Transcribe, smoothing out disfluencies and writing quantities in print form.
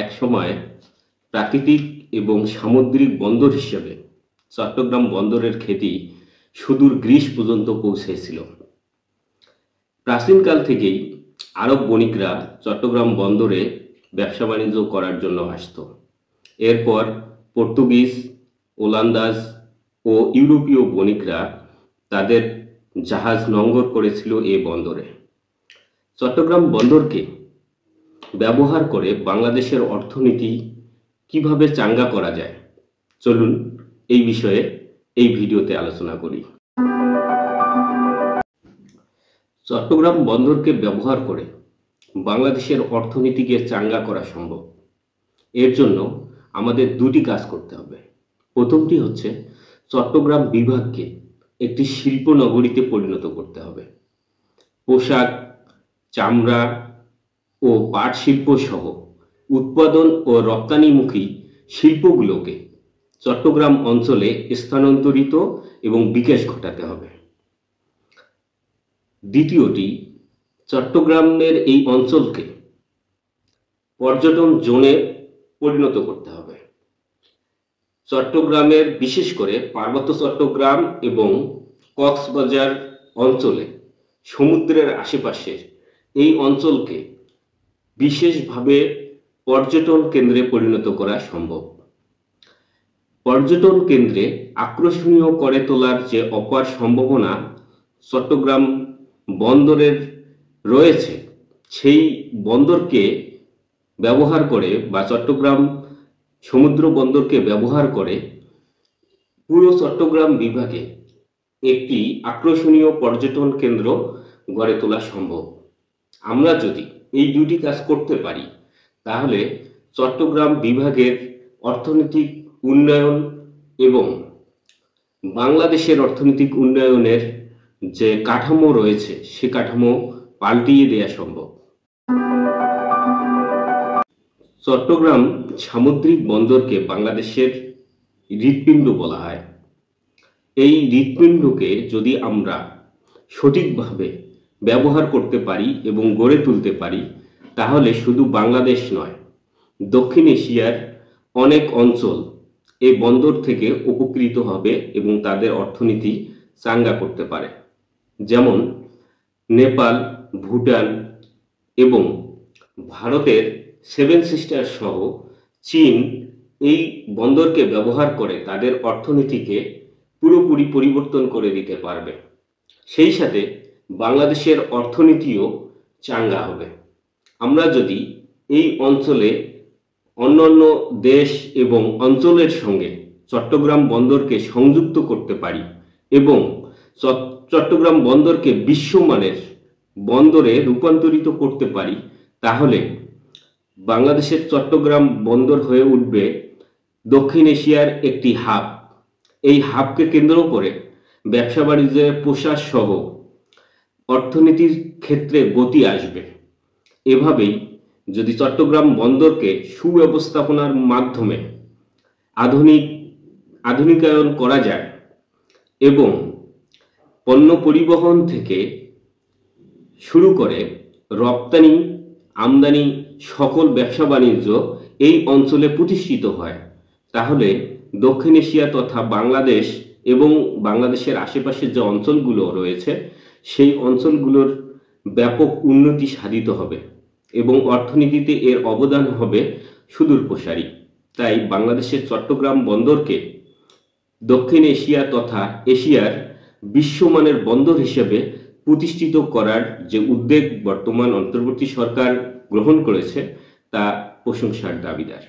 একসময় প্রাকৃতিক এবং সামুদ্রিক বন্দর হিসেবে চট্টগ্রাম বন্দরের খ্যাতি সুদূর গ্রিস পর্যন্ত পৌঁছেছিল। প্রাচীনকাল থেকেই আরব বণিকরা চট্টগ্রাম বন্দরে ব্যবসা বাণিজ্য করার জন্য আসত। এরপর পর্তুগিজ, ওলন্দাজ ও ইউরোপীয় বণিকরা তাদের জাহাজ নোঙর করেছিল এই বন্দরে। চট্টগ্রাম বন্দরকে ব্যবহার করে বাংলাদেশের অর্থনীতি কিভাবে চাঙ্গা করা যায়, চলুন এই বিষয়ে এই ভিডিওতে আলোচনা করি। চট্টগ্রাম বন্দরকে ব্যবহার করে বাংলাদেশের অর্থনীতিকে চাঙ্গা করা সম্ভব। এর জন্য আমাদের দুটি কাজ করতে হবে। প্রথমটি হচ্ছে চট্টগ্রাম বিভাগকে একটি শিল্প নগরীতে পরিণত করতে হবে। পোশাক, চামড়া ও পাট শিল্প সহ উৎপাদন ও রপ্তানিমুখী শিল্পগুলোকে চট্টগ্রাম অঞ্চলে স্থানান্তরিত এবং বিকাশ ঘটাতে হবে। দ্বিতীয়টি, চট্টগ্রামের এই অঞ্চলকে পর্যটন জোনে পরিণত করতে হবে। চট্টগ্রামের বিশেষ করে পার্বত্য চট্টগ্রাম এবং কক্সবাজার অঞ্চলে সমুদ্রের আশেপাশের এই অঞ্চলকে বিশেষভাবে পর্যটন কেন্দ্রে পরিণত করা সম্ভব। পর্যটন কেন্দ্রে আকর্ষণীয় করে তোলার যে অপার সম্ভাবনা চট্টগ্রাম বন্দরের রয়েছে, সেই বন্দরকে ব্যবহার করে বা চট্টগ্রাম সমুদ্র বন্দরকে ব্যবহার করে পুরো চট্টগ্রাম বিভাগে একটি আকর্ষণীয় পর্যটন কেন্দ্র গড়ে তোলা সম্ভব। আমরা যদি এই দুটি কাজ করতে পারি, তাহলে চট্টগ্রাম বিভাগের অর্থনৈতিক উন্নয়ন এবং বাংলাদেশের অর্থনৈতিক উন্নয়নের যে কাঠামো রয়েছে, সে কাঠামো পাল্টিয়ে দেওয়া সম্ভব। চট্টগ্রাম সামুদ্রিক বন্দরকে বাংলাদেশের হৃৎপিণ্ড বলা হয়। এই হৃৎপিণ্ডকে যদি আমরা সঠিকভাবে ব্যবহার করতে পারি এবং গড়ে তুলতে পারি, তাহলে শুধু বাংলাদেশ নয়, দক্ষিণ এশিয়ার অনেক অঞ্চল এই বন্দর থেকে উপকৃত হবে এবং তাদের অর্থনীতি চাঙ্গা করতে পারে। যেমন নেপাল, ভুটান এবং ভারতের সেভেন সিস্টার সহ চীন এই বন্দরকে ব্যবহার করে তাদের অর্থনীতিকে পুরোপুরি পরিবর্তন করে দিতে পারবে। সেই সাথে বাংলাদেশের অর্থনীতিও চাঙ্গা হবে। আমরা যদি এই অঞ্চলে অন্যান্য দেশ এবং অঞ্চলের সঙ্গে চট্টগ্রাম বন্দরকে সংযুক্ত করতে পারি এবং চট্টগ্রাম বন্দরকে বিশ্বমানের বন্দরে রূপান্তরিত করতে পারি, তাহলে বাংলাদেশের চট্টগ্রাম বন্দর হয়ে উঠবে দক্ষিণ এশিয়ার একটি হাব। এই হাবকে কেন্দ্র করে ব্যবসা বাণিজ্যের প্রসার সহ অর্থনীতির ক্ষেত্রে গতি আসবে। এভাবেই যদি চট্টগ্রাম বন্দরকে সুব্যবস্থাপনার মাধ্যমে আধুনিকায়ন করা যায় এবং পণ্য পরিবহন থেকে শুরু করে রপ্তানি, আমদানি সকল ব্যবসা বাণিজ্য এই অঞ্চলে প্রতিষ্ঠিত হয়, তাহলে দক্ষিণ এশিয়া তথা বাংলাদেশ এবং বাংলাদেশের আশেপাশের যে অঞ্চলগুলো রয়েছে, সেই অঞ্চলগুলোর ব্যাপক উন্নতি সাধিত হবে এবং অর্থনীতিতে এর অবদান হবে সুদূর প্রসারী। তাই বাংলাদেশের চট্টগ্রাম বন্দরকে দক্ষিণ এশিয়া তথা এশিয়ার বিশ্বমানের বন্দর হিসেবে প্রতিষ্ঠিত করার যে উদ্যোগ বর্তমান অন্তর্বর্তী সরকার গ্রহণ করেছে, তা প্রশংসার দাবিদার।